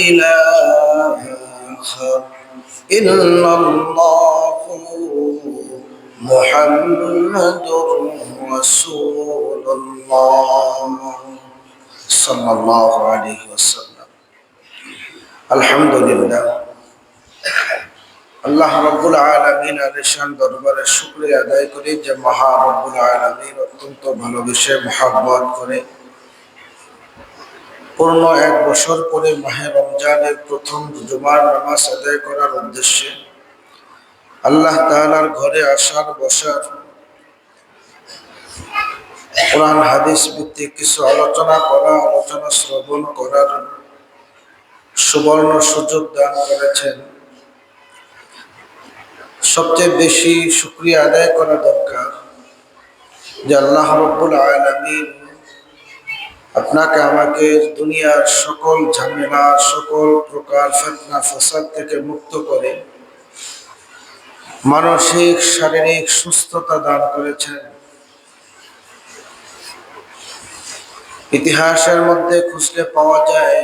إله إلا الله محمد رسول الله صلى الله عليه وسلم الحمد لله আল্লাহ রাব্বুল আলামিন আলিশান দরবারে শুকরিয়া আদায় করি যে মহা রাব্বুল আলামিন অত্যন্ত ভালোবেসে মহব্বত করে পূর্ণ এক বছর পরে মাহে রমজানের প্রথম জুমার নামাজ আদায় করার উদ্দেশ্যে আল্লাহ তাআলার ঘরে আসার বসার কোরআন হাদিস ভিত্তিক কিছু আলোচনা শ্রবণ করার সুবর্ণ সুযোগ দান করেছেন। সবচেয়ে বেশি শুকরিয়া আদায় করা দরকার যে আল্লাহ রাব্বুল আলামিন আপনাকে আমাকে দুনিয়ার সকল ঝামেলা সকল প্রকার ফিতনা ফাসাদ থেকে মুক্ত করে মানসিক শারীরিক সুস্থতা দান করেছেন। ইতিহাসের মধ্যে খুঁজলে পাওয়া যায়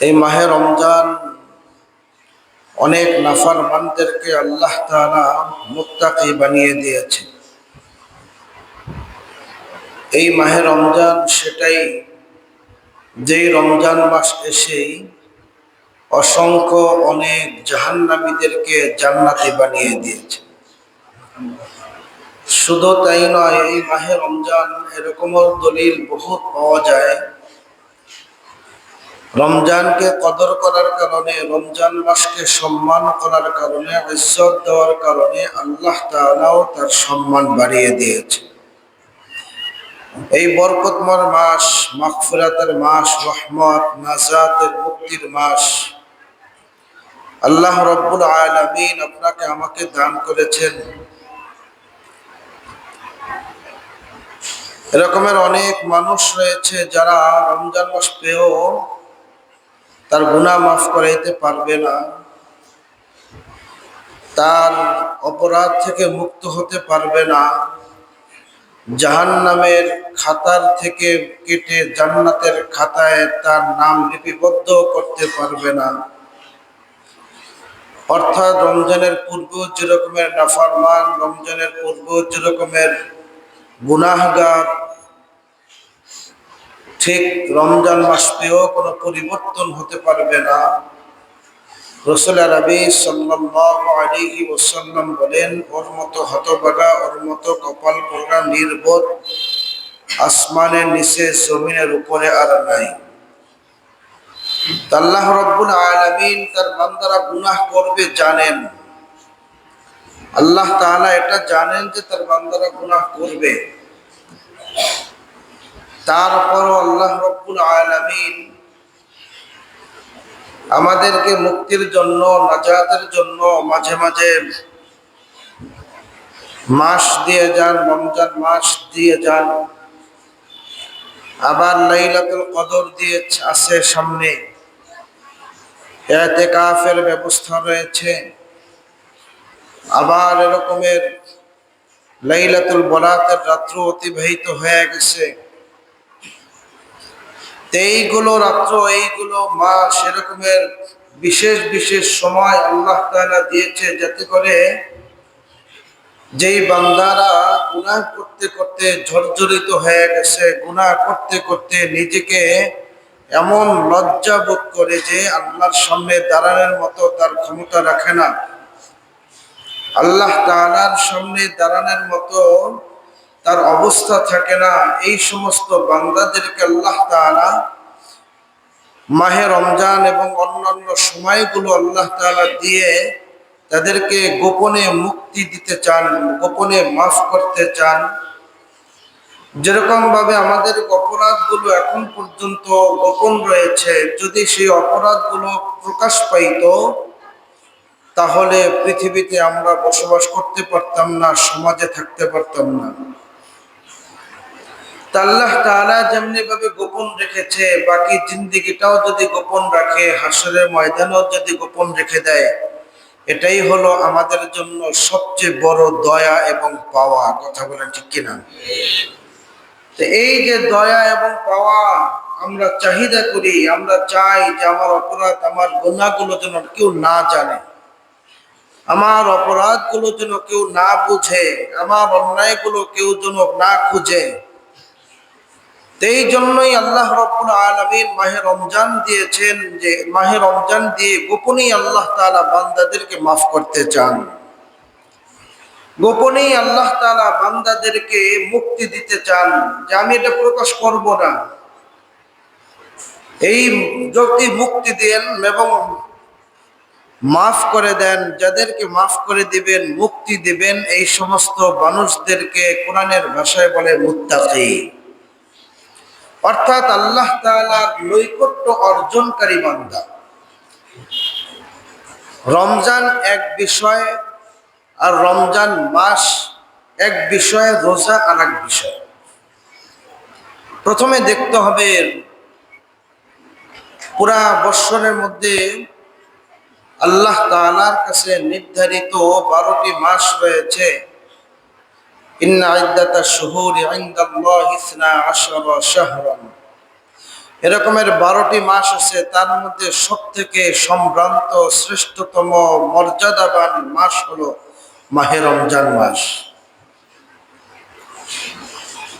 এই মাহে রমজান অনেক নাফরমানদেরকে আল্লাহ তাআলা মুত্তাকি বানিয়ে দিয়েছে। এই মাহে রমজান সেটাই যেই রমজান মাস এসেই অসংখ্য অনেক জাহান্নামীদেরকে জান্নাতি বানিয়ে দিয়েছে। শুধু তাই নয়, এই মাহে রমজান এরকমও দলিল বহুত পাওয়া যায় রমজানকে কদর করার কারণে, রমজান মাসকে সম্মান করার কারণে, ইজ্জত দেওয়ার কারণে আল্লাহ তাআলাও তার সম্মান বাড়িয়ে দিয়েছে। এই বরকতময় মাস, মাগফিরাতের মাস, রহমত নাজাতের মুক্তির মাস আল্লাহ রাব্বুল আলামিন আপনাকে আমাকে দান করেছেন। এরকমের অনেক মানুষ রয়েছে যারা রমজান মাস পেয়েও তার গুনাহ মাফ করাইতে পারবে না, তার অপরাধ থেকে মুক্ত হতে পারবে না, জাহান্নামের খাতার থেকে কেটে জান্নাতের খাতায় তার নাম লিপিবদ্ধ করতে পারবে না। অর্থাৎ রমজানের পূর্ব যেরকমের নাফরমান, রমজানের পূর্ব যেরকমের গুনাহগার, ঠিক রমজান মাস পেয়েও কোনো পরিবর্তন হতে পারবে না। রাসূল আরবি সাল্লাল্লাহু আলাইহি ওয়াসাল্লাম বলেন, ওর মতো হতভাগা, ওর মতো কপাল পোড়া নির্বোধ আসমানের নিচে জমিনের উপরে আর নাই। আল্লাহ রাব্বুল আলামিন তার বান্দারা গুনাহ করবে জানেন, আল্লাহ তাআলা এটা জানেন যে তার বান্দারা গুনাহ করবে। তারপরও আল্লাহ রাব্বুল আলামিন আমাদেরকে মুক্তির জন্য, নাজাতের জন্য মাঝে মাঝে মাস দিয়ে যান, রমজান মাস দিয়ে যান, আবার লাইলাতুল কদর দিয়ে আছে সামনে, ইতিকাফের ব্যবস্থা রয়েছে, আবার এরকমের লাইলাতুল বরাতের রাত্র অতিবাহিত হয়ে গেছে। এইগুলো রাত্র, এইগুলো মাস, এরকমের বিশেষ বিশেষ সময় আল্লাহ তাআলা দিয়েছে যাতে করে যেই বান্দারা গুনাহ করতে করতে জর্জরিত হয়ে গেছে, গুনাহ করতে করতে নিজেকে এমন লজ্জা বোধ করে যে আল্লাহর সামনে দাঁড়ানোর মতো তার ক্ষমতা রাখে না, আল্লাহ তাআলার সামনে দাঁড়ানোর মতো তার অবস্থা থাকে না, এই সমস্ত বান্দাদেরকে আল্লাহ তাআলা মাহে রমজান এবং অন্যান্য সময়গুলো আল্লাহ তাআলা দিয়ে তাদেরকে গোপনে মুক্তি দিতে চান, গোপনে মাফ করতে চান। যেরকম ভাবে আমাদের অপরাধগুলো এখন পর্যন্ত গোপন রয়েছে, যদি সেই অপরাধগুলো প্রকাশ পাইত তাহলে পৃথিবীতে আমরা বসবাস করতে পারতাম না, সমাজে থাকতে পারতাম না। আল্লাহ তাআলা যেমনি ভাবে গোপন রেখেছে, বাকি জিন্দেগিটাও যদি গোপন রাখে, হাসরের ময়দানেও যদি গোপন রেখে দেয়, এটাই হলো আমাদের জন্য সবচেয়ে বড় দয়া এবং পাওয়া। কথা বলেন ঠিক কিনা? তো এই যে দয়া এবং পাওয়া আমরা চাহিদা করি, আমরা চাই যে আমার অপরাধ, আমার গুনাহগুলো যেন কেউ না জানে, আমার অপরাধগুলো যেন কেউ না বুঝে, আমার অন্যায়গুলো কেউ যেন না খুঁজে। এই জন্যই আল্লাহ রাব্বুল আলামিন মাহে রমজান দিয়েছেন, যে মাহে রমজান দিয়ে গোপনেই আল্লাহ তাআলা বান্দাদেরকে মাফ করতে চান, গোপনেই আল্লাহ তাআলা বান্দাদেরকে মুক্তি দিতে চান, যে আমি এটা প্রকাশ করব না। এই যদি মুক্তি দেন এবং মাফ করে দেন, যাদেরকে মাফ করে দিবেন, মুক্তি দিবেন, এই সমস্ত মানুষদেরকে কোরআনের ভাষায় বলে মুত্তাকি, অর্থাৎ আল্লাহ তাআলার নৈকট্য অর্জনকারী বান্দা। রমজান এক বিষয়, আর রমজান মাস এক বিষয়, রোজা আর এক বিষয়। প্রথমে দেখতে হবে পুরা বৎসরের মধ্যে আল্লাহ তাআলার কাছে নির্ধারিত 12টি মাস রয়েছে। ইন্না ইদ্দাতাশ শুহুরি ইনদাল্লাহি 12 শাহরান, এরকমের 12টি মাস আছে। তার মধ্যে সবথেকে সম্ভ্রান্ত, শ্রেষ্ঠতম, মর্যাদাবান মাস হলো মাহে রমজান মাস।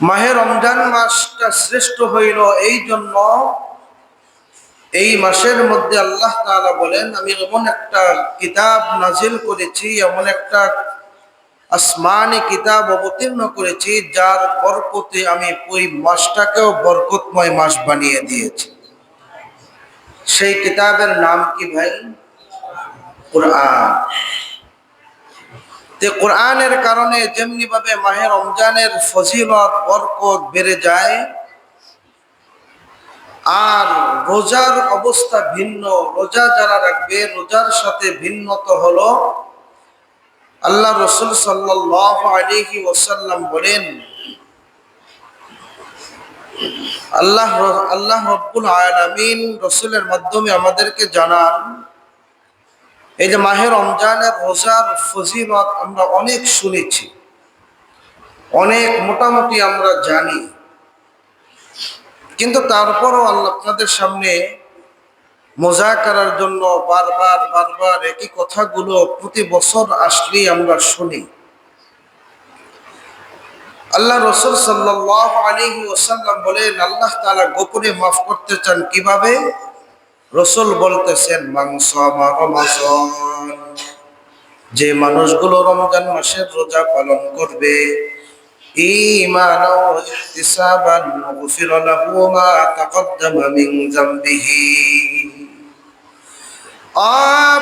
মাহে রমজান মাসটা শ্রেষ্ঠ হইল এই জন্য, এই মাসের মধ্যে আল্লাহ তাআলা বলেন, আমি এমন একটা কিতাব নাজিল করেছি, এমন একটা আসমানি কিতাব অবতীর্ণ করেছি, যার বরকতে আমি ওই মাসটাকেও বরকতময় মাস বানিয়ে দিয়েছি। সেই কিতাবের নাম কি ভাই? কোরআন। তে কোরআনের কারণে যেমনি ভাবে মাহে রমজানের ফজিলত, বরকত বেড়ে যায়, আর রোজার অবস্থা ভিন্ন। রোজা যারা রাখবে, রোজার সাথে ভিন্নত হলো, আল্লাহ রাসূল সাল্লাল্লাহু আলাইহি ওয়াসাল্লাম বলেন, আল্লাহ রাব্বুল আলামিন রাসূলের মাধ্যমে আমাদেরকে জানান, এই যে মাহে রমজানের রোজার ফজিলত আমরা অনেক শুনেছি, অনেক মোটামুটি আমরা জানি, কিন্তু তারপরও আল্লাহ আপনাদের সামনে মুযাকারার জন্য বারবার বারবার একই কথাগুলো প্রতি বছর আসলেই আমরা শুনি। আল্লাহ রাসূল সাল্লাল্লাহু আলাইহি ওয়াসাল্লাম বলেন, আল্লাহ তাআলা গোপনে মাফ করতে চান কিভাবে? রাসূল বলতেছেন, মান সামা রমাযান, যে মানুষগুলো রমজান মাসের রোজা পালন করবে, ঈমানাও ওয়া ইহতিসাবান, গুফিরা লাহু মা তাকদ্দামা মিন যামবিহি।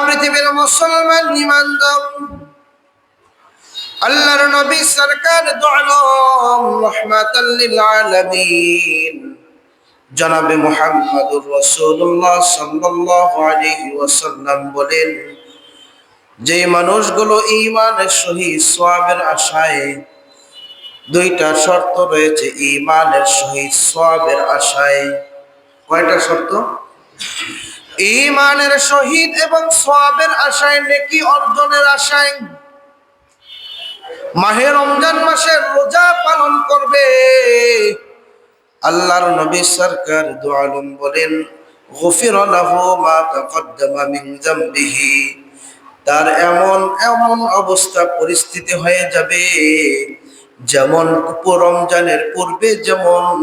পৃথিবীর মুসলমান ঈমানদার, আল্লাহর নবী সরকার দু আলম রাহমাতাল লিল আলামিন জনাবে মুহাম্মদুর রাসূলুল্লাহ সাল্লাল্লাহু আলাইহি ওয়াসাল্লাম বলেন, যে মানুষগুলো ঈমানের সহিত সওয়াবের আশায়, দুইটা শর্ত রয়েছে ঈমানের সহিত সওয়াবের আশায়। কয়টা শর্ত? ঈমানের সহিত এবং সওয়াবের আশায়, নেকি অর্জনের আশায় মাহে রমজান মাসে রোজা পালন করবে। আল্লাহর নবী সরকার দু আলম বলেন, গুফিরা লাহু মা তাকদ্দামা মিন যামবিহি, তার এমন এমন অবস্থা পরিস্থিতি হয়ে যাবে, যেমন রমজানের পূর্বে যেমন,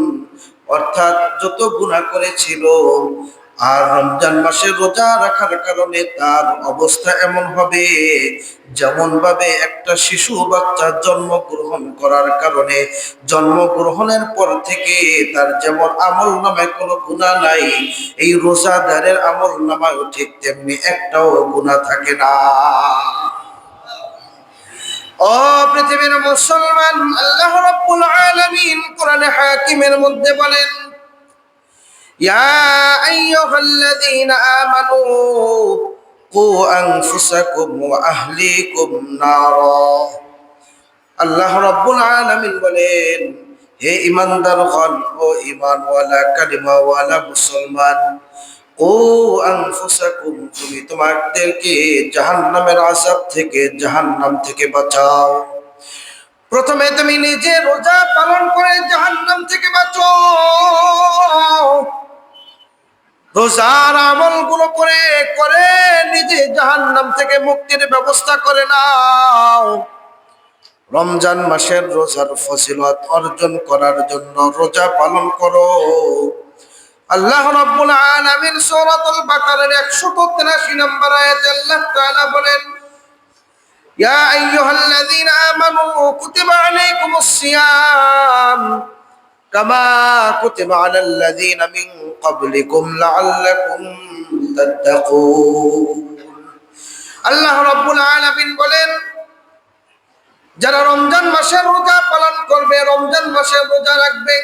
অর্থাৎ যত গুনাহ করেছিল, আর রমজান মাসে রোজা রাখার কারণে তার অবস্থা এমন হবে, যেমন ভাবে একটা শিশু বাচ্চা জন্মগ্রহণ করার কারণে, জন্মগ্রহণের পর থেকে তার যেমন আমল নামায় কোনো গুনাহ নাই, এই রোজাদারের আমল নামায়ও ঠিক তেমনি একটাও গুনাহ থাকে না। ও পৃথিবীর মুসলমান, আল্লাহ রাব্বুল আলামিন কোরআনে হাকিমের মধ্যে বলেন, ইয়া আইয়ুহাল্লাযীনা আমানু কু আনফুসাকুম ওয়া আহলিকুম নারা। আল্লাহ রাব্বুল আলামিন বলেন, হে ঈমানদারগণ, ও ঈমানওয়ালা, কালিমাওয়ালা মুসলমান, কু আনফুসাকুম, তুমি তোমাদেরকে জাহান্নামের আযাব থেকে, জাহান্নাম থেকে বাঁচাও। প্রথমে তুমি নিজে রোজা পালন করে জাহান্নাম থেকে বাঁচো, রোজার আমলগুলো করে করে নিজে জাহান্নাম থেকে মুক্তির ব্যবস্থা করে নাও। রমজান মাসের রোজার ফজিলত অর্জন করার জন্য রোজা পালন করো। আল্লাহ রাব্বুল আলামিন সূরাতুল বাকারার 183 নম্বর আয়াতে আল্লাহ তাআলা বলেন, ইয়া আইয়ুহাল্লাযীনা আমানু কুতিবা আলাইকুমুস সিয়াম কামা কুতিবা আলাল্লাযীনা মিন ক্বাবলিকুম লাআল্লাকুম তাত্তাকুন। আল্লাহ রাব্বুল আলামিন বলেন, যারা রমজান মাসের রোজা পালন করবে, রমজান মাসের রোজা রাখবে,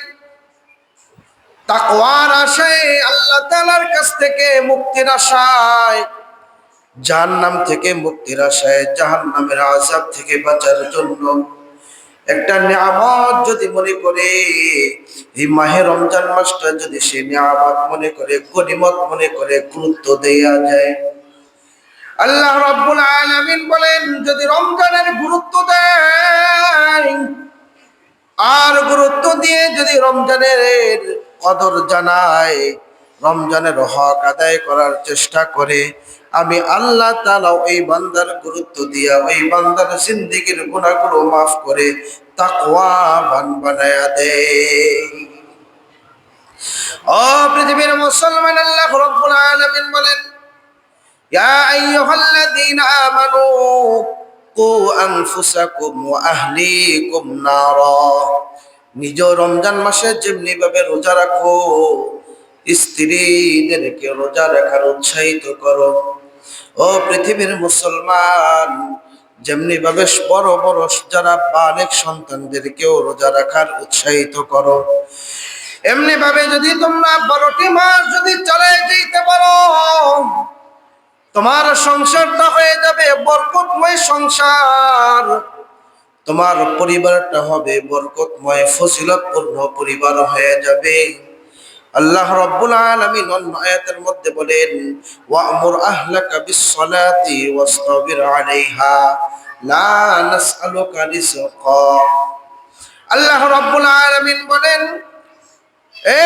তাকওয়ার আশায়, আল্লাহ তাআলার কাছ থেকে মুক্তির আশায়, জাহান্নাম থেকে মুক্তির আশায়, জাহান্নামের আযাব থেকে বাঁচার জন্য একটা নিয়ামত যদি মনে করে, এই মাহে রমজান মাসটা যদি সে নিয়ামত মনে করে, গনিমত মনে করে গুরুত্ব দেয়া যায়, আল্লাহ রাব্বুল আলামিন বলেন, যদি রমজানের গুরুত্ব দেয় আর গুরুত্ব দিয়ে যদি রমজানের কদর জানায়, রমজানের হক আদায় করার চেষ্টা করে, আমি আল্লাহ তাআলা ওই বান্দার গুরুত্ব দিয়া ওই বান্দার জিন্দেগীর গুনাহগুলো মাফ করে তাকওয়াবান বানায়া দেয়। ও পৃথিবীর মুসলমান, আল্লাহ রাব্বুল আলামিন বলেন, ইয়া আইয়ুহাল্লাযীনা আমানু কু আনফুসাকুম ওয়া আহলিকুম নারা। নিজ রমজান মাসে যেমনি ভাবে রোজা রাখো, স্ত্রীদেরকে রোজা রাখার উৎসাহিত করো। ও পৃথিবীর মুসলমান, যেমনি ভাবে বড় বড় যারা বালেক সন্তানদেরকেও রোজা রাখার উৎসাহিত করো, এমনি ভাবে যদি তোমরা 12টি মাস যদি চালিয়ে যেতে পারো, তোমার সংসারটা হয়ে যাবে বরকতময় সংসার, তোমার পরিবারটা হবে বরকতময় ফজিলতপূর্ণ পরিবার হয়ে যাবে। আল্লাহ রাব্বুল আলামিন অন্য আয়াতের মধ্যে বলেন, ওয়া'মুর আহলাকা বিস-সালাতি ওয়াসতাবির আলাইহা লা নাসআলুকা রিজকা। আল্লাহ রাব্বুল আলামিন বলেন, এ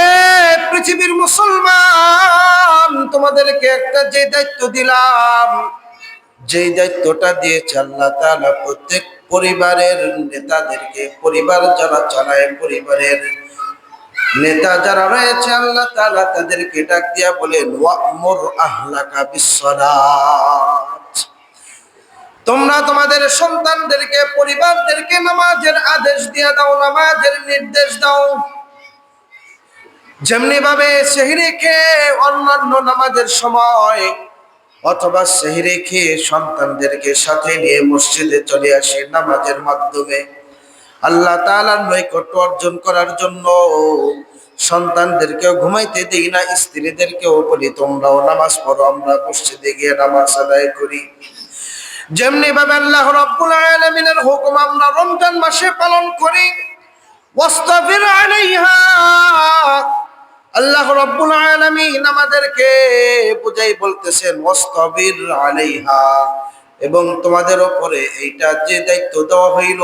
পৃথিবীর মুসলমান, তোমাদেরকে একটা যে দায়িত্ব দিলাম, যেই দায়িত্বটা দিয়েছে আল্লাহ তাআলা প্রত্যেক পরিবারের নেতাদেরকে, পরিবার যারা চালায়, পরিবারের নেতা যারা রয়েছে, আল্লাহ তাআলা তাদেরকে ডাক দিয়া বলেন, ওয়া'মুর আহলাকা বিস-সালাত। তোমরা তোমাদের সন্তানদেরকে, পরিবারদেরকে নামাজের আদেশ দিয়া দাও, নামাজের নির্দেশ দাও। যেমনি ভাবে সেহরি খেয়ে অন্যান্য নামাজের সময় অথবা সেহরি খেয়ে সন্তানদেরকে সাথে নিয়ে মসজিদে চলে আসে নামাজের মাধ্যমে আল্লাহ তাআলার নৈকট্য অর্জন করার জন্য, সন্তানদেরকেও ঘুমাইতে দিই না, স্ত্রীদেরকেও বলি তোমরাও নামাজ পড়ো, আমরা মসজিদে গিয়ে নামাজ আদায় করি। যেমনি ভাবে আল্লাহ রাব্বুল আলামিনের হুকুম আমরা রমজান মাসে পালন করি, ওয়াসতাবির আলাইহা। আল্লাহ রাব্বুল আলামিন আমাদেরকে বুঝাই বলতেছেন, ওয়াসতাবির আলাইহা, এবং তোমাদের উপরে এইটা যে দায়িত্ব দেওয়া হইল,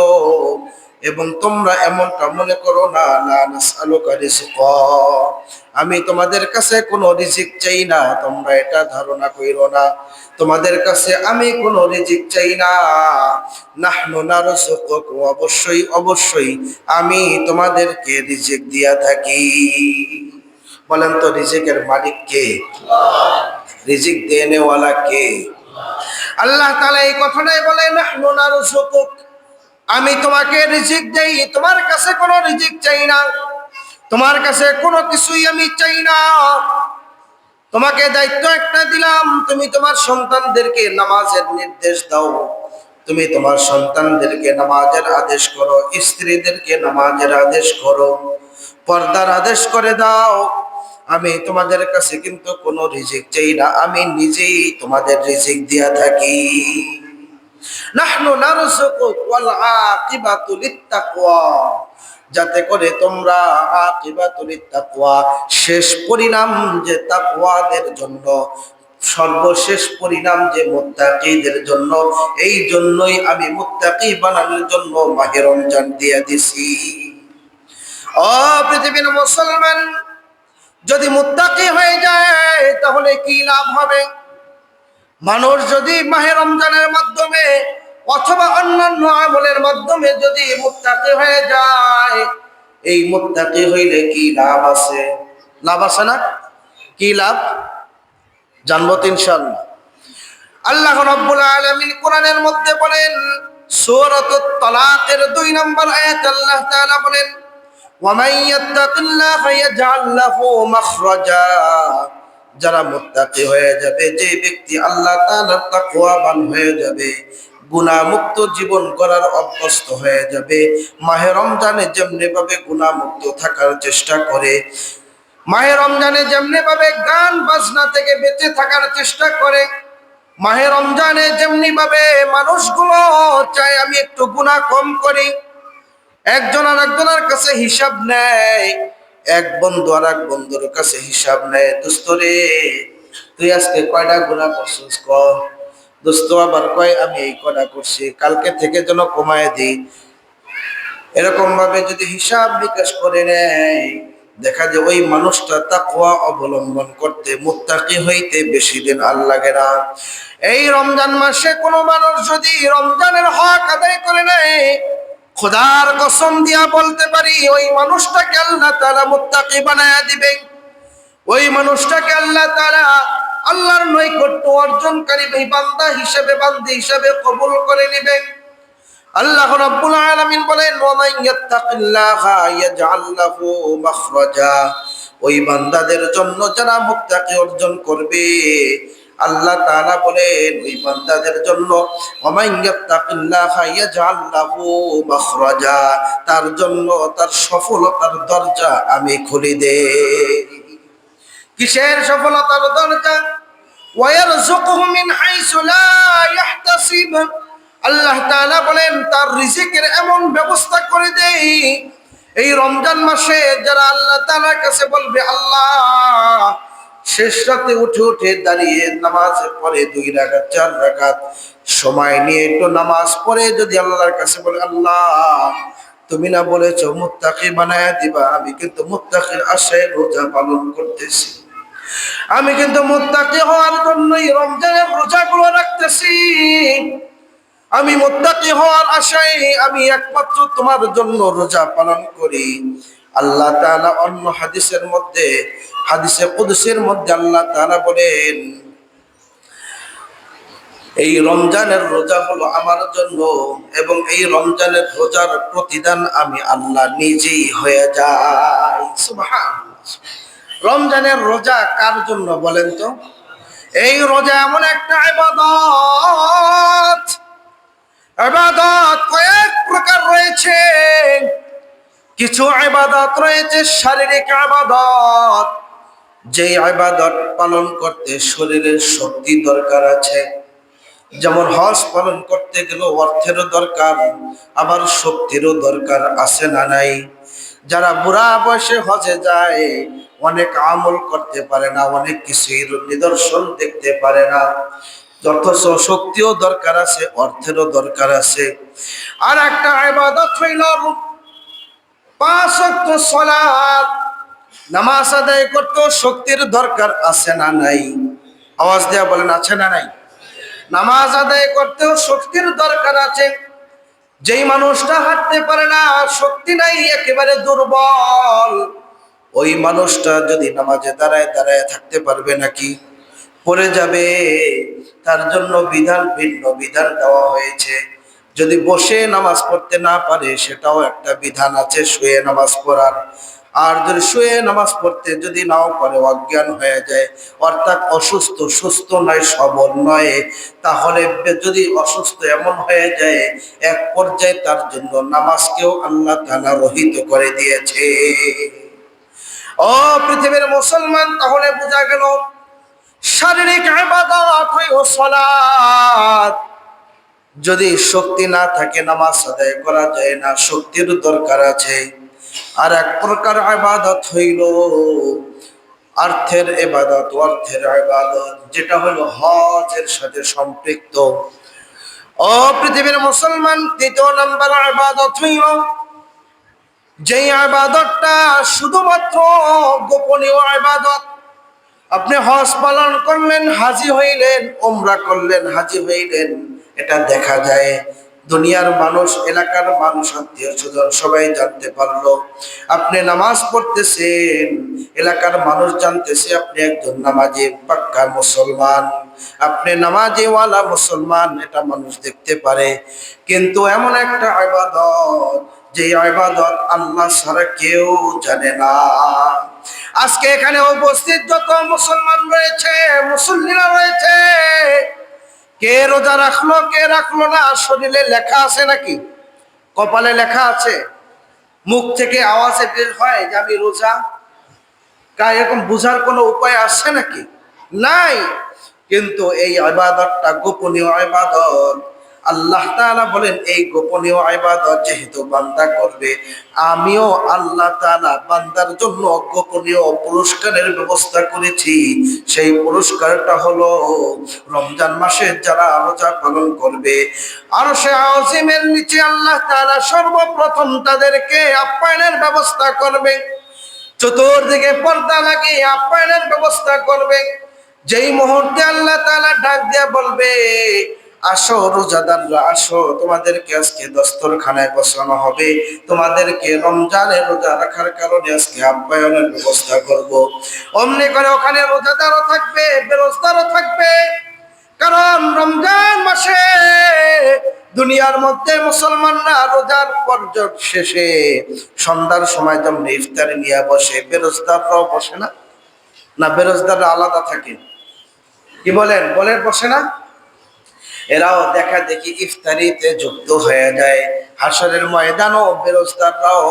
এবং তোমরা এমনটা মনে করো না, লা নাসআলুকা রিজকা, আমি তোমাদের কাছে কোনো রিজিক চাই না, তোমরা এটা ধারণা কইরো না, তোমাদের কাছে আমি কোনো রিজিক চাই না। নাহনু নারযুকুকুম, অবশ্যই অবশ্যই আমি তোমাদেরকে রিজিক দিয়া থাকি। বলেন তো, রিজিকের মালিক কে? রিজিক দেনেওয়ালা কে? আল্লাহ তাআলা এই কথাটাই বলে, নাহনু নারযুকুক, আমি তোমাকে রিজিক দেই, তোমার কাছে কোনো রিজিক চাই না, তোমার কাছে কোনো কিছুই আমি চাই না। তোমাকে দায়িত্ব একটা দিলাম, তুমি তোমার সন্তানদেরকে নামাজের নির্দেশ দাও, তুমি তোমার সন্তানদেরকে নামাজের আদেশ করো, স্ত্রীদেরকে নামাজের আদেশ করো, পর্দার আদেশ করে দাও। আমি তোমাদের কাছে কিন্তু কোনো রিজিক চাই না, আমি নিজেই তোমাদের রিজিক দিয়া থাকি। নাহনু নারযুকুক ওয়াল আকিবাতু লিত-তাকওয়া, যাতে করে তোমরা আকিবাতু লিত-তাকওয়া, শেষ পরিণাম যে তাকওয়াদের জন্য, সর্বশেষ পরিণাম যে মুত্তাকিদের জন্য, এই জন্যই আমি মুত্তাকি বানানোর জন্য মাহে রমজান দিয়ে দিছি। ও পৃথিবীর মুসলমান, যদি মুত্তাকি হয়ে যায় তাহলে কি লাভ হবে? মানুষ যদি মাহে রমজানের মাধ্যমে অথবা অন্যান্য আমলের মাধ্যমে যদি মুত্তাকি হয়ে যায়, এই মুত্তাকি হইলে কি লাভ আছে? লাভ আছে না? কি লাভ জানবো তো ইনশাআল্লাহ। আল্লাহ রাব্বুল আলামিন কোরআনের মধ্যে বলেন, সূরাতুত তালাকের 2 নম্বর আয়াত আল্লাহ তাআলা বলেন, ওয়া মান ইয়াত্তাকিল্লাহা ইয়াজআল লাহু মাখরাজা। যারা মুত্তাকি হয়ে যাবে, যে ব্যক্তি আল্লাহ তাআলার তাকওয়াবান হয়ে যাবে, গুনাহ মুক্ত জীবন করার অভ্যস্ত হয়ে যাবে, মাহে রমজানে যেমনি ভাবে গুনাহ মুক্ত থাকার চেষ্টা করে, মাহে রমজানে যেমনি ভাবে গান বাজনা থেকে বেঁচে থাকার চেষ্টা করে, মাহে রমজানে যেমনি ভাবে মানুষগুলো চায় আমি একটু গুনাহ কম করি, একজন আর একজনের কাছে হিসাব নেয়, এক বন্ধু আর এক বন্ধুর কাছে হিসাব নেয়, দোস্ত রে তুই আজকে কয়টা গুনাহ করছিস ক। দোস্ত আবার কয় আমি এই কয়টা করছি, কালকে থেকে যেন কমায় দিই। এরকম ভাবে যদি হিসাব বিকাশ করে নেয়, দেখা যায় ওই মানুষটা তাকওয়া অবলম্বন করতে, মুত্তাকি হইতে বেশি দিন আর লাগে না। এই রমজান মাসে কোনো মানুষ যদি রমজানের হক আদায় করে নেয়, খোদার কসম দিয়া বলতে পারি ওই মানুষটাকে আল্লাহ তাআলা মুত্তাকি বানায়া দিবেন। ওই মানুষটাকে আল্লাহ তাআলা আল্লাহর নৈকট্য অর্জনকারী বান্দা হিসেবে, বান্দী হিসেবে কবুল করে নেবেন। আল্লাহ রাব্বুল আলামিন বলেন, ওয়া মান ইয়াত্তাকিল্লাহা ইয়াজআল লাহু মাখরাজা। ওই বান্দাদের জন্য যারা মুত্তাকি অর্জন করবে, আল্লাহ তাআলা বলেন ওই বান্দাদের জন্য ওয়া মান ইয়াত্তাকিল্লাহা ইয়াজআল লাহু মাখরাজা, তার জন্য তার সফলতার দরজা আমি খুলে দেই। কিসের সফলতার দরজা? ওয়া ইয়ারযুকুহু মিন হাইসু লা ইয়াহতাসিব। আল্লাহ তাআলা বলেন তার রিজিকের এমন ব্যবস্থা করে দেই, এই রমজান মাসে যারা আল্লাহ তাআলার কাছে বলবে আল্লাহ, শেষ রাতে উঠে উঠে দাঁড়িয়ে নামাজ পড়ে 2 রাকাত 4 রাকাত সময় নিয়ে একটু নামাজ পড়ে যদি আল্লাহর কাছে বলে আল্লাহ তুমি না বলেছো মুত্তাকি বানায়া দিবা, আমি কিন্তু মুত্তাকির আশায় রোজা পালন করতেছি, আমি কিন্তু মুত্তাকি হওয়ার জন্যই রমজানের রোজাগুলো রাখতেছি, আমি মুত্তাকি হওয়ার আশায় আমি একমাত্র তোমার জন্য রোজা পালন করি। আল্লাহ তাআলা অন্য হাদিসের মধ্যে, হাদিসে কুদসির মধ্যে আল্লাহ তাআলা বলেন এই রমজানের রোজা হলো আমার জন্য, এবং এই রমজানের রোজার প্রতিদান আমি আল্লাহ নিজেই হয়ে যাই। সুবহানাল্লাহ। রমজানের রোজা কার জন্য বলেন তো? এই রোজা এমন একটা ইবাদত, ইবাদত কয়েক প্রকার রয়েছে। কিছু ইবাদত রয়েছে শারীরিক ইবাদত, যে ইবাদত পালন করতে শরীরের শক্তি দরকার আছে। যেমন হজ পালন করতে গেলে অর্থেরও দরকার, আবার শক্তিরও দরকার আছে না নাই? যারা বুড়া বয়সে হজে যায় অনেক আমল করতে পারে না, অনেক কিছুর নিদর্শন দেখতে পারে না, অথচ শক্তিও দরকার আছে, অর্থেরও দরকার আছে। আর একটা ইবাদত হইল 5 ওয়াক্ত সালাত, নামাজ আদায় করতে শক্তির দরকার আছে না নাই? আওয়াজ দেয়া বলেন আছে না নাই? নামাজ আদায় করতেও শক্তির দরকার আছে। যেই মানুষটা হাঁটতে পারে না, শক্তি নাই, একেবারে দুর্বল, ওই মানুষটা যদি নামাজে দাঁড়ায় দাঁড়ায় থাকতে পারবে নাকি? পড়ে যাবে। তার জন্য বিধান, ভিন্ন বিধান দেওয়া হয়েছে। যদি বসে নামাজ পড়তে না পারে সেটাও একটা বিধান আছে, শুয়ে নামাজ পড়ার। আর যদি শুয়ে নামাজ পড়তে যদি নাও পারে, অজ্ঞান হয়ে যায়, অর্থাৎ অসুস্থ, সুস্থ নয়, সবল নয়, তাহলে যদি অসুস্থ এমন হয়ে যায় এক পর্যায়ে তার জন্য নামাজকেও আল্লাহ তাআলা রহিত করে দিয়েছে। ও পৃথিবীর মুসলমান, তাহলে বোঝা গেল শারীরিক ইবাদত ও সালাত, যদি শক্তি না থাকে নামাজ আদায় করা যায় না, শক্তির দরকার আছে। আর এক প্রকার ইবাদত হইল অর্থের ইবাদত, অর্থের ইবাদত যেটা হলো হজের সাথে সম্পৃক্ত। ও পৃথিবীর মুসলমান, দ্বিতীয় নাম্বার ইবাদত হইল যেই ইবাদতটা শুধুমাত্র গোপনীয় ইবাদত। আপনি হজ পালন করলেন, হাজী হইলেন, উমরা করলেন, হাজী হইলেন, এটা দেখা যায়, দুনিয়ার মানুষ, এলাকার মানুষ, আত্মীয় স্বজন সবাই জানতে পারলো। আপনি নামাজ পড়তেছেন, এলাকার মানুষ জানতেছে আপনি একজন নামাজি পাক্কা মুসলমান, আপনি নামাজি ওয়ালা মুসলমান, এটা মানুষ দেখতে পারে। কিন্তু এমন একটা ইবাদত, যে ইবাদত আল্লাহ ছাড়া কেউ জানে না। আজকে এখানে উপস্থিত যত মুসলমান রয়েছে, মুসল্লিরা রয়েছে, কে রোজা রাখলো কে রাখলো না শরীরে লেখা আছে নাকি? কপালে লেখা আছে? মুখ থেকে আওয়াজে বের হয় যে আমি রোজা? এরকম বুঝার কোনো উপায় আছে নাকি? নাই। কিন্তু এই ইবাদতটা গোপনীয় ইবাদত। আল্লাহ তাআলা বলেন এই গোপনীয় ইবাদত যেহেতু বান্দা করবে, আমিও আল্লাহ তাআলা বান্দার জন্য গোপনীয় পুরস্কারের ব্যবস্থা করেছি। সেই পুরস্কারটা হলো রমজান মাসে যারা রোজা পালন করবে, আরশে আজিমের নিচে আল্লাহ তাআলা সর্বপ্রথম তাদেরকে আপ্যায়নের ব্যবস্থা করবে। চতুর্দিকে পর্দা লাগিয়ে আপ্যায়নের ব্যবস্থা করবে। যেই মুহূর্তে আল্লাহ তাআলা ডাক দিয়ে বলবে, আসো রোজাদাররা আসো, তোমাদেরকে আজকে দস্তরখানায় বসানো হবে, তোমাদেরকে রমজানের রোজা রাখার কারণে আজকে আপ্যায়নের ব্যবস্থা করব। অমনি করে ওখানে রোজাদারও থাকবে, বেরোজদারও থাকবে। কারণ রমজান মাসে দুনিয়ার মধ্যে মুসলমানরা রোজার পর্যট শেষে সন্ধ্যার সময় যেমন ইফতারি নিয়ে বসে, বেরোজদাররাও বসে না? না, বেরোজদাররা আলাদা থাকে? কি বলেন, বসে না? এরাও দেখা দেখি ইফতারিতে যুক্ত হয়ে যায়। হাসরের ময়দানও বেরোজদাররাও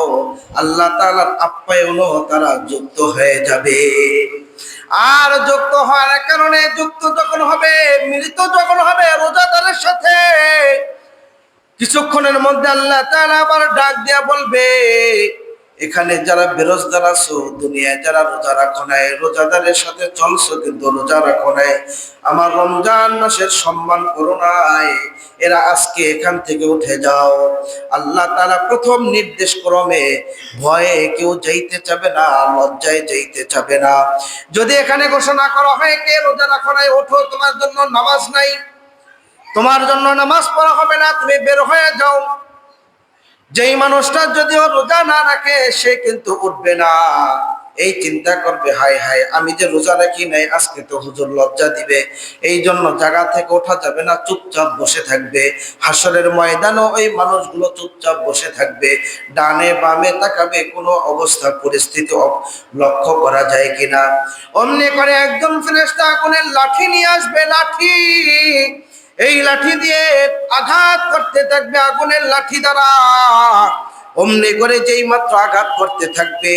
আল্লাহ তাআলার আপ্যায়নও তারা যুক্ত হয়ে যাবে। আর যুক্ত হওয়ার কারণে, যুক্ত যখন হবে, মিলিত যখন হবে রোজাদারের সাথে, কিছুক্ষণের মধ্যে আল্লাহ তাআলা আবার ডাক দিয়া বলবে, এখানে যারা বেরোজদার আছো, দুনিয়ায় যারা রোজা রাখো নাই, রোজাদারের সাথে চলছো কিন্তু রোজা রাখো নাই, আমার রমজান মাসের সম্মান করো নাই, এরা আজকে এখান থেকে উঠে যাও। আল্লাহ তাআলা প্রথম নির্দেশ ক্রমে ভয়ে কেউ যাইতে চাবে না, লজ্জায় যাইতে চাবে না। যদি এখানে ঘোষণা করা হয় কে রোজা রাখো নাই, ওঠো, তোমার জন্য নামাজ নাই, তোমার জন্য নামাজ পড়া হবে না, তুমি বের হয়ে যাও। যেই মানুষটা যদিও রোজা না রাখে সে কিন্তু উঠবে না, এই চিন্তা করবে, হায় হায় আমি যে রোজা রাখি নাই, আজকে তো হুজুর লজ্জা দিবে, এই জন্য জায়গা থেকে ওঠা যাবে না, চুপচাপ বসে থাকবে। হাসরের ময়দানও ওই মানুষগুলো চুপচাপ বসে থাকবে, ডানে বামে তাকাবে, কোনো অবস্থা পরিস্থিতি লক্ষ্য করা যায় কিনা। অমনি করে একজন ফেরেশতা আগুনের লাঠি নিয়ে আসবে, লাঠি, এই লাঠি দিয়ে আঘাত করতে থাকবে আগুনের লাঠি দ্বারা। অমনি করে যেই মাত্র আঘাত করতে থাকবে,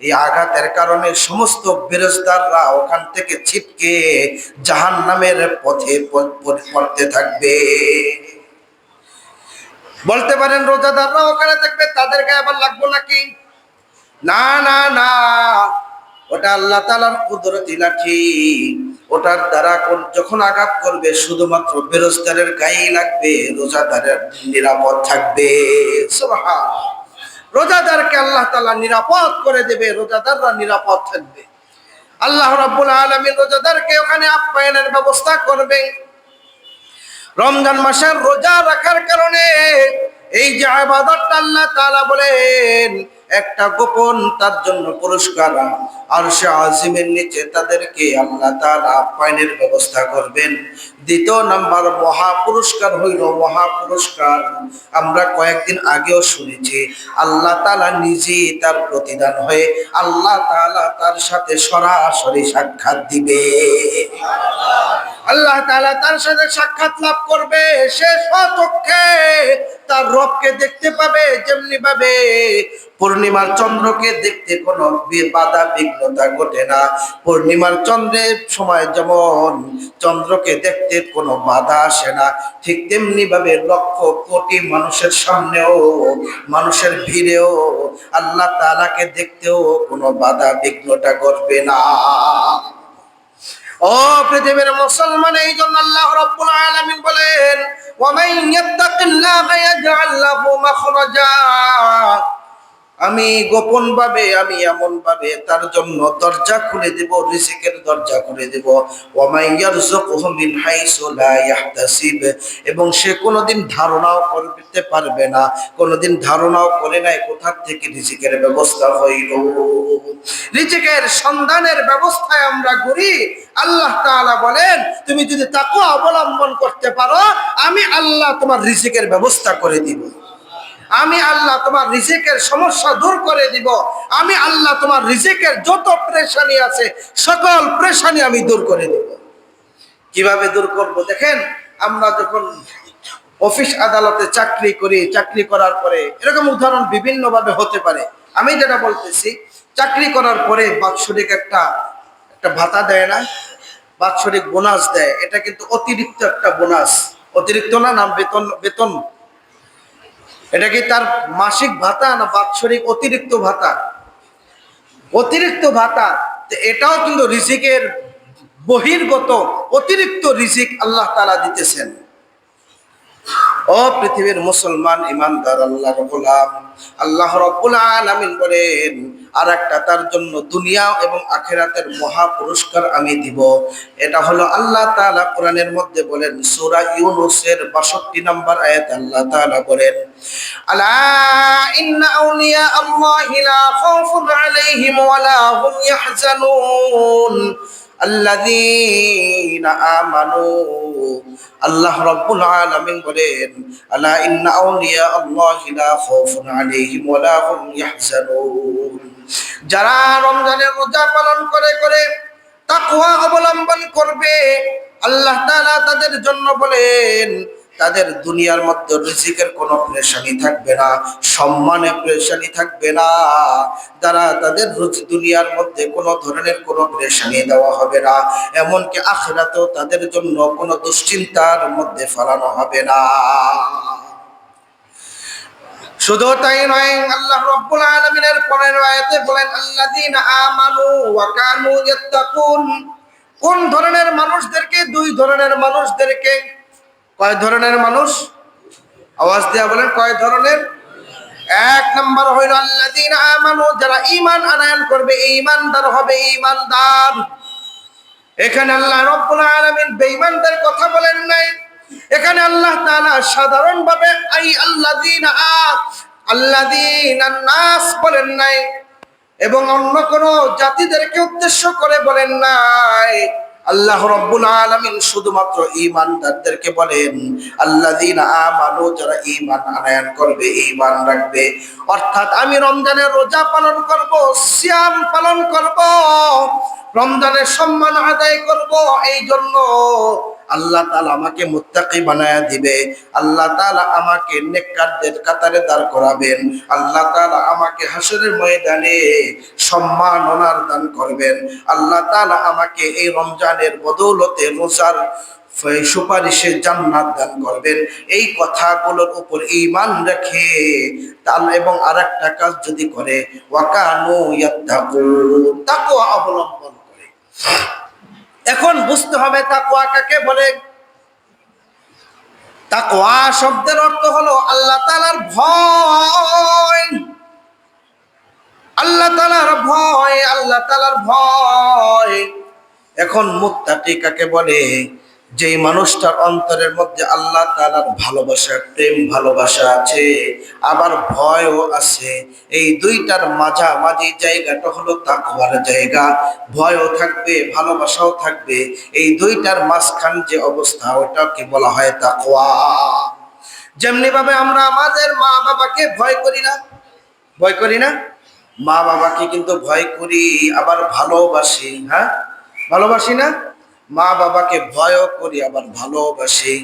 এই আঘাতের কারণে সমস্ত বেরোজদাররা ওখান থেকে ছিটকে জাহান্নামের পথে পড়তে থাকবে। বলতে পারেন রোজাদাররা ওখানে থাকবে, তাদেরকে আবার লাগবো নাকি? না না না, ওটা আল্লাহ তাআলার কুদরতি লাঠি। ওটার দ্বারা যখন আঘাত করবে শুধুমাত্র বেরোজগারের গায়েই লাগবে, রোজাদারের নিরাপদ থাকবে। সুবহানাল্লাহ। রোজাদারকে আল্লাহ তাআলা নিরাপদ করে দেবে, রোজাদাররা নিরাপদ থাকবে। আল্লাহ রাব্বুল আলামিন রোজাদারকে ওখানে আপ্যায়নের ব্যবস্থা করবে। রমজান মাসের রোজা রাখার কারণে এই যে ইবাদতটা আল্লাহ তাআলা বলেন একটা গোপন তার জন্য পুরস্কার, আরশে আজিমের নিচে তাদেরকে আল্লাহ তাআলা আপ্যায়নের ব্যবস্থা করবেন। দ্বিতীয় নাম্বার মহা পুরস্কার হইল, মহা পুরস্কার আমরা কয়েকদিন আগেও শুনেছি, আল্লাহ তাআলা নিজেই তার প্রতিদান হয়ে আল্লাহ তাআলা তার সাথে সরাসরি সাক্ষাৎ দিবে। আল্লাহ তাআলা তার সাথে সাক্ষাৎ লাভ করবে, সে স্বচক্ষে তার রবকে দেখতে পাবে। যেমনি ভাবে পূর্ণিমার চন্দ্রকে দেখতে কোনো বাধা বিঘ্নতা ঘটে না, পূর্ণিমার চন্দ্রের সময় যেমন চন্দ্রকে দেখতে কোনো বাধা আসে না, ঠিক তেমনি ভাবে লক্ষ কোটি মানুষের সামনেও, মানুষের ভিড়েও আল্লাহ তাআলাকে দেখতেও কোনো বাধা বিঘ্নতা ঘটবে না। ও পৃথিবীর মুসলমান, এই জন্য আল্লাহ রাব্বুল আলামিন বলেন, ওয়া মান ইয়াত্তাকিল্লাহা ইয়াজআল লাহু মাখরাজা। আমি গোপন ভাবে, আমি এমন ভাবে তার জন্য দরজা খুলে দেব, রিজিকের দরজা খুলে দেব। ওয়া মান ইয়ারযুকুহু মিন হাইসু লা ইয়াহতাসিব, এবং সে কোনোদিন ধারণাও করতে পারবে না, কোনোদিন ধারণাও করে নাই কোথা থেকে রিজিকের ব্যবস্থা হইল। রিজিকের সন্ধানের ব্যবস্থায় আমরা ঘুরি। আল্লাহ তাআলা বলেন, তুমি যদি তাকওয়া অবলম্বন করতে পারো, আমি আল্লাহ তোমার রিজিকের ব্যবস্থা করে দিব। আমি আল্লাহ তোমার রিজিকের সমস্যা দূর করে দিব। আমি আল্লাহ তোমার রিজিকের যত পেরেশানি আছে সকল পেরেশানি আমি দূর করে দেব। কিভাবে দূর করব? দেখেন, আমরা যখন অফিস আদালতে চাকরি করি, চাকরি করার পরে এরকম উদাহরণ বিভিন্ন ভাবে হতে পারে। আমি যেটা বলতেছি, চাকরি করার পরে বাৎসরিক একটা ভাতা দেয় না, বাৎসরিক বোনাস দেয়। এটা কিন্তু অতিরিক্ত একটা বোনাস। অতিরিক্ত না, নাম বেতন, বেতন। এটা কি তার মাসিক ভাতা না বাৎসরিক অতিরিক্ত ভাতা? অতিরিক্ত ভাতা। এটাও কিন্তু রিজিকের বহির্গত অতিরিক্ত রিজিক আল্লাহ তাআলা দিতেছেন। ও পৃথিবীর মুসলমান ইমানদার আল্লাহর গোলাম, আল্লাহ রাব্বুল আলামিন বলেন, আর একটা তার জন্য দুনিয়া এবং আখিরাতের মহা পুরস্কার আমি দিব। এটা হলো আল্লাহ তাআলা কোরআনের মধ্যে বলেন, সূরা ইউনূসের 62 নম্বর আয়াতে আল্লাহ তাআলা বলেন, আলা ইন্না আউলিয়া আল্লাহি লা খাউফুন আলাইহিম ওয়া লা হুম ইয়াহজানুন আল্লাযীনা আমানু। আল্লাহ রাব্বুল আলামিন বলেন, আলা ইন্না আউলিয়া আল্লাহি লা খাউফুন আলাইহিম ওয়া লা হুম ইয়াহজানুন। যারা রমজানের রোজা পালন করে করে তাকওয়া অবলম্বন করবে, আল্লাহ তাআলা তাদের জন্য বলেন, তাদের দুনিয়ার মধ্যে রিজিকের কোনো পেরেশানি থাকবে না, সম্মানে পেরেশানি থাকবে না। তারা তাদের দুনিয়ার মধ্যে কোনো ধরনের কোনো পেরেশানি দেওয়া হবে না, এমনকি আখিরাতেও তাদের জন্য কোনো দুশ্চিন্তার মধ্যে ফেলানো হবে না। শুধু তাই নয়, আল্লাহ রাব্বুল আলামিনের পরের আয়াতে বলেন, আল্লাযীনা আমানু ওয়া কানু ইয়াত্তাকুন। কোন ধরনের মানুষদেরকে? দুই ধরনের মানুষদেরকে। কয় ধরনের মানুষ? আওয়াজ দিয়া বলেন, কয় ধরনের? এক নম্বর হইল আল্লাযীনা আমানু, যারা ঈমান আনয়ন করবে, ঈমানদার হবে, ঈমানদার। এখানে আল্লাহ রাব্বুল আলামিন বেঈমানদের কথা বলেন নাই, এখানে আল্লাহ তাআলা সাধারণভাবে আল্লাযীনা নাস বলেন নাই, এবং অন্য কোন জাতিদেরকে উদ্দেশ্য করে বলেন নাই। আল্লাহ রাব্বুল আলামিন শুধুমাত্র ঈমানদারদেরকে বলেন, আল্লাযীনা আমানু, যারা ঈমান আনয়ন করবে, ঈমান রাখবে। অর্থাৎ আমি রমজানের রোজা পালন করব, সিয়াম পালন করব, রমজানের সম্মান আদায় করব, এই জন্য আল্লাহ তাআলা আমাকে মুত্তাকি বানায়া দিবে। আল্লাহ তাআলা আমাকে নেককারদের কাতারে দাঁড় করাবেন। আল্লাহ তাআলা আমাকে হাসরের ময়দানে সম্মাননার দান করবেন। আল্লাহ তাআলা আমাকে এই রমজানের বদৌলতে রোজার সুপারিশে জান্নাত দান করবেন। এই কথাগুলোর উপর ঈমান রেখে এবং আরেকটা কাজ যদি করে, ওয়া কানু ইয়াত্তাকুন, তাকওয়া অবলম্বন করে। এখন বুঝতে হবে তাকওয়া কাকে বলে। তাকওয়া শব্দের অর্থ হলো আল্লাহ তাআলার ভয়। আল্লাহ তাআলার ভয়, আল্লাহ তাআলার ভয়। এখন মুত্তাকি কাকে বলে? যেই মানুষটার অন্তরের মধ্যে আল্লাহ তাআলার ভালোবাসা, প্রেম ভালোবাসা আছে, আবার ভয়ও আছে। এই দুইটার মাঝামাঝি জায়গাটা হলো তাকওয়ার জায়গা। ভয়ও থাকবে, ভালোবাসাও থাকবে, এই দুইটার মাঝখান যে অবস্থা, ওটাকে বলা হয় তাকওয়া। যেমনি ভাবে আমরা আমাদের মা বাবাকে ভয় করি না, ভয় করি না, মা বাবাকে কিন্তু ভয় করি, আবার ভালোবাসি। হ্যাঁ, ভালোবাসি না? মা বাবাকে ভয়ও করি আবার ভালোবাসি।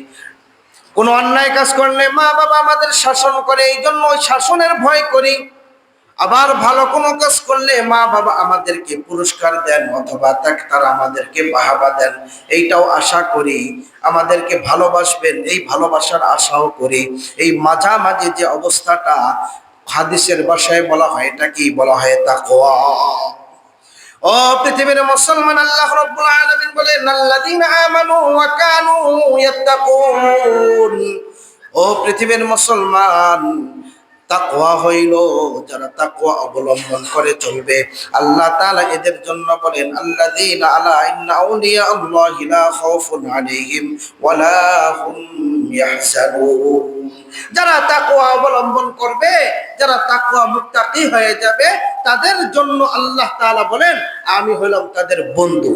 কোনো অন্যায় কাজ করলে মা বাবা আমাদের শাসন করে, এই জন্য ওই শাসনের ভয় করি। আবার ভালো কোনো কাজ করলে মা বাবা আমাদেরকে পুরস্কার দেন অথবা তারা আমাদেরকে বাহাবা দেন, এইটাও আশা করি। আমাদেরকে ভালোবাসবেন এই ভালোবাসার আশাও করি। এই মাঝামাঝি যে অবস্থাটা হাদিসের ভাষায় বলা হয়, এটা কি বলা হয়? তাকওয়া। ও পৃথিবীর মুসলমান, আল্লাহ রাব্বুল আলামিন বলেন আল্লাযীনা আমানু ওয়া কানু ইয়াত্তাকুন। ও পৃথিবীর মুসলমান, তাকওয়া হইল যারা তাকওয়া অবলম্বন করে চলবে। আল্লাহ তাআলা এদের জন্য বলেন আল্লাযীনা আলা ইন্না আউলিয়া আল্লাহি লা খাউফুন আলাইহিম ওয়া লা হুম ইয়াহজানুন। যারা তাকওয়া অবলম্বন করবে, যারা তাকওয়া মুত্তাকি হয়ে যাবে, তাদের জন্য আল্লাহ তাআলা বলেন আমি হইলাম তাদের বন্ধু।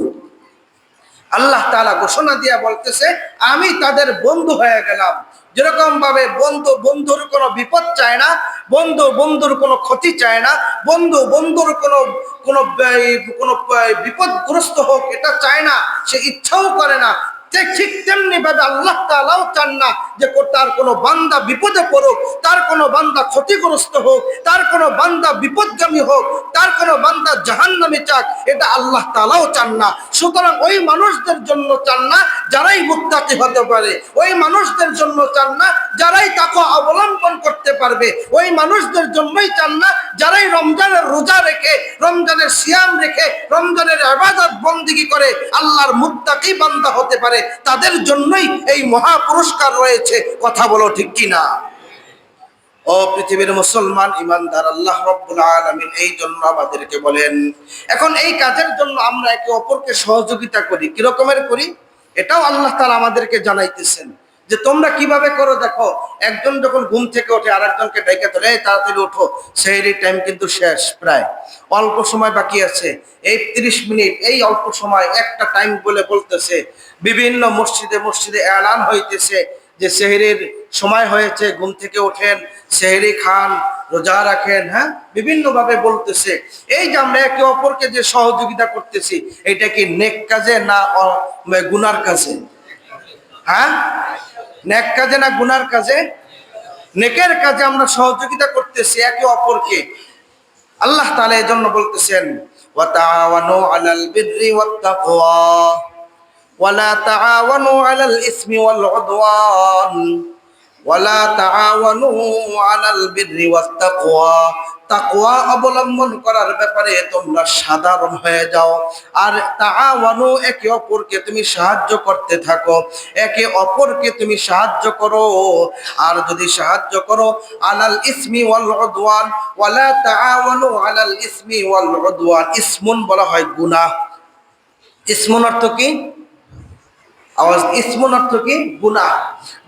আল্লাহ তাআলা ঘোষণা দিয়া বলতেছে আমি তাদের বন্ধু হয়ে গেলাম। যেরকম ভাবে বন্ধু বন্ধুর কোনো বিপদ চায় না, বন্ধু বন্ধুর কোনো ক্ষতি চায় না, বন্ধু বন্ধুর কোনো কোনো কোনো বিপদগ্রস্ত হোক এটা চায় না, সে ইচ্ছাও করে না। ঠিক তেমনি ভাবে আল্লাহ তাআলাও চান না যে তার কোনো বান্দা বিপদে পড়ুক, তার কোনো বান্দা ক্ষতিগ্রস্ত হোক, তার কোনো বান্দা বিপদগামী হোক, তার কোনো বান্দা জাহান্নামে যাক, এটা আল্লাহ তাআলাও চান না। সুতরাং ওই মানুষদের জন্য চান না যারাই মুত্তাকি হতে পারে, ওই মানুষদের জন্য চান না যারাই তাকওয়া অবলম্বন করতে পারবে, ওই মানুষদের জন্যই চান না যারাই রমজানের রোজা রেখে, রমজানের সিয়াম রেখে, রমজানের ইবাদত বন্দেগী করে আল্লাহর মুত্তাকি বান্দা হতে পারে, তাদের জন্যই এই মহা পুরস্কার রয়েছে। কথা বলো ঠিক কিনা? ও পৃথিবীর মুসলমান ইমানদার, আল্লাহ রাব্বুল আলামিন এই জন্য আমাদেরকে বলেন, এখন এই কাজের জন্য আমরা একে অপরকে সহযোগিতা করি। কি রকমের করি এটাও আল্লাহ তাআলা আমাদেরকে জানাইতেছেন যে তোমরা কিভাবে করো। দেখো, একজন যখন ঘুম থেকে ওঠে আরেকজনকে ডাইকা তোলে, এই তাড়াতাড়ি ওঠো, সেহরির টাইম কিন্তু শেষ, প্রায় অল্প সময় বাকি আছে, এই 30 মিনিট, এই অল্প সময় একটা টাইম বলে বলতেছে। বিভিন্ন মসজিদে মসজিদে এলান হইতেছে যে সেহরির সময় হয়েছে, ঘুম থেকে ওঠেন, সেহরি খান, রোজা রাখেন। হ্যাঁ, বিভিন্ন ভাবে বলতেছে। এই যে আমরা একে অপরকে যে সহযোগিতা করতেছি, এটা কি নেক কাজে না গুনার কাজে? হ্যাঁ, নেক কাজে না গুনার কাজে? নেকের কাজে আমরা সহযোগিতা করতেছি একে অপরকে। আল্লাহ তাআলা এই জন্য বলতেছেন ওয়া তাআওয়ানু আলাল বিররি ওয়াত তাকওয়া ওয়া লা তাআওয়ানু আলাল ইসমি ওয়াল উদওয়ান ওয়া লা তাআওয়ানু আলাল বিররি ওয়াত তাকওয়া। তাকওয়া অবলম্বন করার ব্যাপারে তোমরা সাধারণ হয়ে যাও, আর তাআওয়ানু একে অপরকে তুমি সাহায্য করতে থাকো, একে অপরকে তুমি সাহায্য করো। আর যদি সাহায্য করো আলাল ইসমি ওয়াল উদওয়ান, ওয়ালা তাআওয়ানু আলাল ইসমি ওয়াল উদওয়ান। ইসমুন বলা হয় গুনাহ। ইসমুন অর্থ কি? আওয়াজ, ইসমুন অর্থ কি? গুনাহ।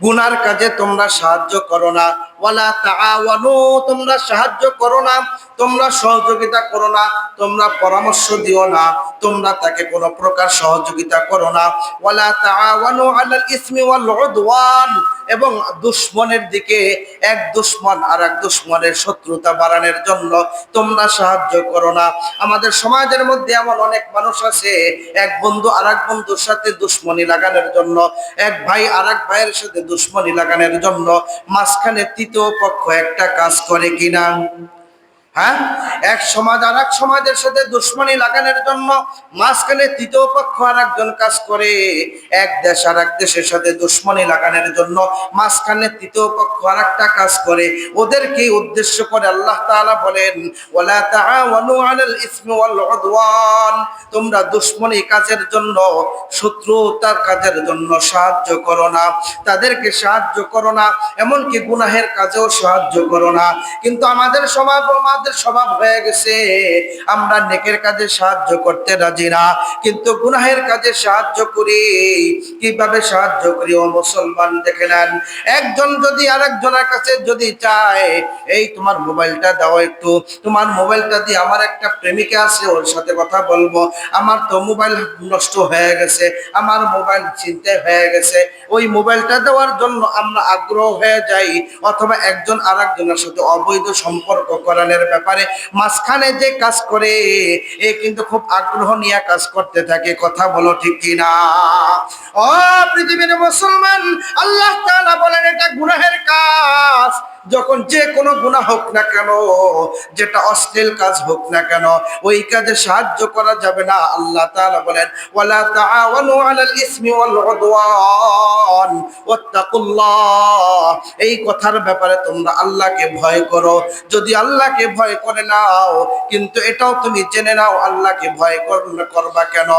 গুনার কাজে তোমরা সাহায্য করো না। ওয়ালা তাআওয়ানু, তোমরা সাহায্য করো না, তোমরা সহযোগিতা করো না, তোমরা পরামর্শ দিও না, তোমরা তাকে কোনো প্রকার সহযোগিতা করো না। ওয়ালা তাআওয়ানু আলাল ইসমি ওয়াল উদওয়ান, এবং দুশমনের দিকে এক দুশমন আর এক দুশমনের শত্রুতা বাড়ানোর জন্য তোমরা সাহায্য করো না। আমাদের সমাজের মধ্যে এমন অনেক মানুষ আছে, এক বন্ধু আর এক বন্ধুর সাথে দুশমনি লাগানোর জন্য, এক ভাই আর এক ভাইয়ের সাথে দুশমনি লাগানোর জন্য মাঝখানে তৃতীয় পক্ষ একটা কাজ করে কিনা? হ্যাঁ, এক সমাজ আর এক সমাজের সাথে দুশ্মনী লাগানোর জন্য মাঝখানে তৃতীয় পক্ষ আর একজন কাজ করে। এক দেশ আর এক দেশের সাথে দুশ্মনী লাগানোর জন্য মাঝখানে তৃতীয় পক্ষ আর একটা কাজ করে। ওদেরকে উদ্দেশ্য করে আল্লাহ তাআলা বলেন ওয়ালা তাআওয়ানু আলাল ইসমি ওয়াল উদওয়ান, তোমরা দুশ্মনী কাজের জন্য, শত্রুতার কাজের জন্য সাহায্য করো না, তাদেরকে সাহায্য করো না, এমনকি গুনাহের কাজেও সাহায্য করো না। কিন্তু আমাদের স্বভাব হয়ে গেছে আমরা নেকের কাজে সাহায্য করতে রাজি না, কিন্তু গুনাহের কাজে সাহায্য করি। কিভাবে সাহায্য করি? ও মুসলমান, দেখে নেন, একজন যদি আরেকজনের কাছে যদি চায় এই তোমার মোবাইলটা দাও একটু, তোমার মোবাইলটা দিয়ে আমার একটা প্রেমিকা আছে ওর সাথে কথা বলবো, আমার তো মোবাইল নষ্ট হয়ে গেছে, আমার মোবাইল ছিনতাই হয়ে গেছে, ওই মোবাইলটা দেওয়ার জন্য আমরা আগ্রহ হয়ে যাই, অথবা একজন আরেকজনের সাথে অবৈধ সম্পর্ক করানোর ব্যাপারে মাঝখানে যে কাজ করে এ কিন্তু খুব আগ্রহ নিয়ে কাজ করতে থাকে। কথা বলো ঠিক কিনা? ও পৃথিবীর মুসলমান, আল্লাহ তাআলা বলেন এটা গুনাহের কাজ। যখন যে কোনো গুনাহ হোক না কেন, যেটা অশ্লীল কাজ হোক না কেন, ওই কাজে সাহায্য করা যাবে না। আল্লাহ তাআলা বলেন ওয়ালা তাআওয়ানু আলাল ইসমি ওয়াল উদওয়ান ওয়াত্তাকুল্লাহ। এই কথার ব্যাপারে তোমরা আল্লাহকে ভয় করো। যদি আল্লাহকে ভয় করে নাও, কিন্তু এটাও তুমি জেনে নাও আল্লাহকে ভয় করবা কেন?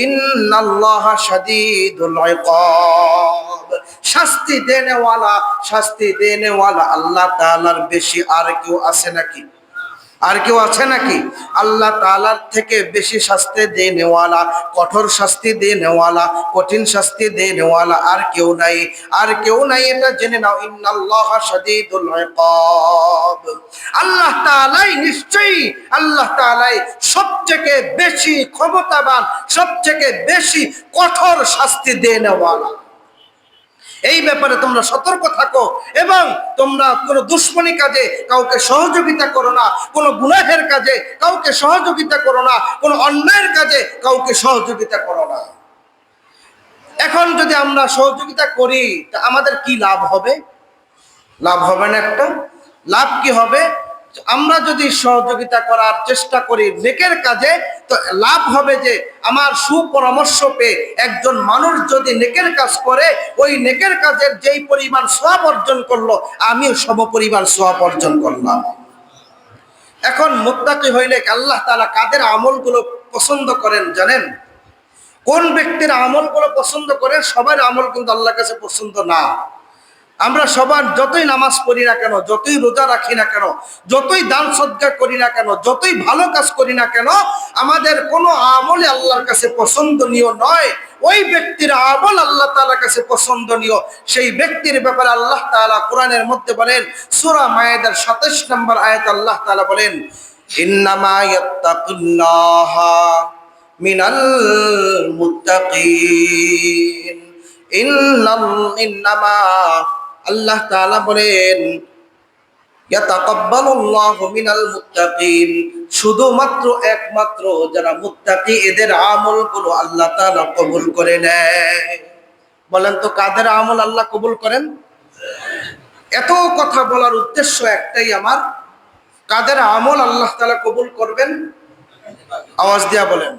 ইন্নাল্লাহা শাদীদুল ইকাব। শাস্তি দেনেওয়ালা আল্লাহ তাআলার বেশি আর কেউ আছে নাকি? আর কেউ আছে নাকি? আল্লাহ তাআলার থেকে বেশি শাস্তি দেনেওয়ালা, কঠোর শাস্তি দেনেওয়ালা, কঠিন শাস্তি দেনেওয়ালা আর কেউ নাই, আর কেউ নাই। এটা জেনে নাও ইন্নাল্লাহা শাদীদুল ইকাব। আল্লাহ তাআলাই নিশ্চয়ই, আল্লাহ তাআলাই সবথেকে বেশি ক্ষমতাবান, সবথেকে বেশি কঠোর শাস্তি দেনেওয়ালা। এই ব্যাপারে তোমরা সতর্ক থাকো এবং তোমরা কোনো দুশ্মনী কাজে কাউকে সহযোগিতা করো না, কোনো গুনাহের কাজে কাউকে সহযোগিতা করো না, কোনো অন্যায়ের কাজে কাউকে সহযোগিতা করো না। এখন যদি আমরা সহযোগিতা করি তা আমাদের কি লাভ হবে? লাভ হবে না একটা? লাভ কি হবে? আমরা যদি সহযোগিতা করার চেষ্টা করি নেকের কাজে, তো লাভ হবে যে আমার সুপরামর্শ পেয়ে একজন মানুষ যদি নেকের কাজ করে, ওই নেকের কাজের যেই পরিমাণ সওয়াব অর্জন করলো, আমিও সমপরিমাণ সওয়াব অর্জন করলাম। এখন মুত্তাকি হইলে আল্লাহ তাআলা কাদের আমলগুলো পছন্দ করেন জানেন? কোন ব্যক্তির আমলগুলো পছন্দ করেন? সবার আমল কিন্তু আল্লাহর কাছে পছন্দ না। আমরা সবার যতই নামাজ পড়ি না কেন, যতই রোজা রাখি না কেন, যতই দান সদকা করি না কেন, যতই ভালো কাজ করি না কেন, আমাদের কোনো আমলে আল্লাহর কাছে পছন্দনীয় নয়। ওই ব্যক্তির আমল আল্লাহ তাআলার কাছে পছন্দনীয়। সেই ব্যক্তির ব্যাপারে আল্লাহ তাআলা কোরআনের মধ্যে বলেন, সূরা মায়েদার 27 নম্বর আয়াত আল্লাহ তাআলা বলেন ইন্নামা ইয়াত্তাকুল্লাহা মিনাল মুত্তাকিন। ইন্নামা আল্লাহ তাআলা বলেন ইয়াতাকাব্বালুল্লাহু মিনাল মুত্তাকিন, শুধুমাত্র একমাত্র যারা মুত্তাকি এদের আমলগুলো আল্লাহ তাআলা কবুল করে নেয়। বলেন তো কাদের আমল আল্লাহ কবুল করেন? এত কথা বলার উদ্দেশ্য একটাই আমার, কাদের আমল আল্লাহ তাআলা কবুল করবেন? আওয়াজ দিয়া বলেন,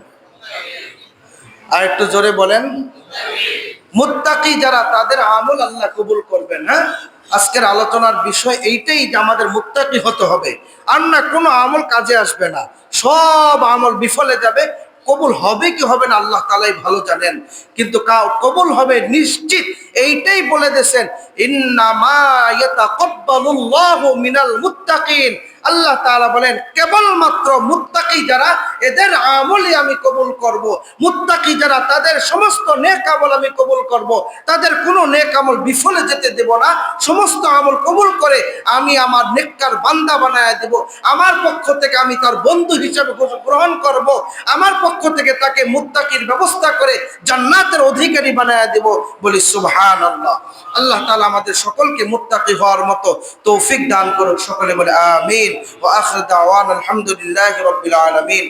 আর একটু জোরে বলেন। মুত্তাকি যারা, তাদের আমল আল্লাহ কবুল করবেন। হ্যাঁ, আজকের আলোচনার বিষয় এইটাই যে আমাদের মুত্তাকি হতে হবে, আর না কোনো আমল কাজে আসবে না, সব আমল বিফলে যাবে। কবুল হবে কি হবে না আল্লাহ তাআলাই ভালো জানেন, কিন্তু কবুল হবে নিশ্চিত। এইটাই বলে দিয়েছেন ইন্নামা ইয়াতাকাব্বালুল্লাহু মিনাল মুত্তাকিন। আল্লাহ তাআলা বলেন কেবলমাত্র মুত্তাকি যারা, এদের আমলই আমি কবুল করব। মুত্তাকি যারা, তাদের সমস্ত নেক আমল আমি কবুল করব। তাদের কোনো নেক আমল বিফলে যেতে দেব না। সমস্ত আমল কবুল করে আমি আমার নেককার বান্দা বানায় দেব। আমার পক্ষ থেকে আমি তার বন্ধু হিসেবে গ্রহণ করব। আমার পক্ষ থেকে তাকে মুত্তাকির ব্যবস্থা করে জান্নাতের অধিকারী বানায় দেব। বলি সুবহানাল্লাহ। আল্লাহ তাআলা আমাদের সকলকে মুত্তাকি হওয়ার মতো তৌফিক দান করুক। সকলে বলে আমিন। ওয়া আখিরু দাওয়ানা আলহামদুলিল্লাহি রাব্বিল আলামিন।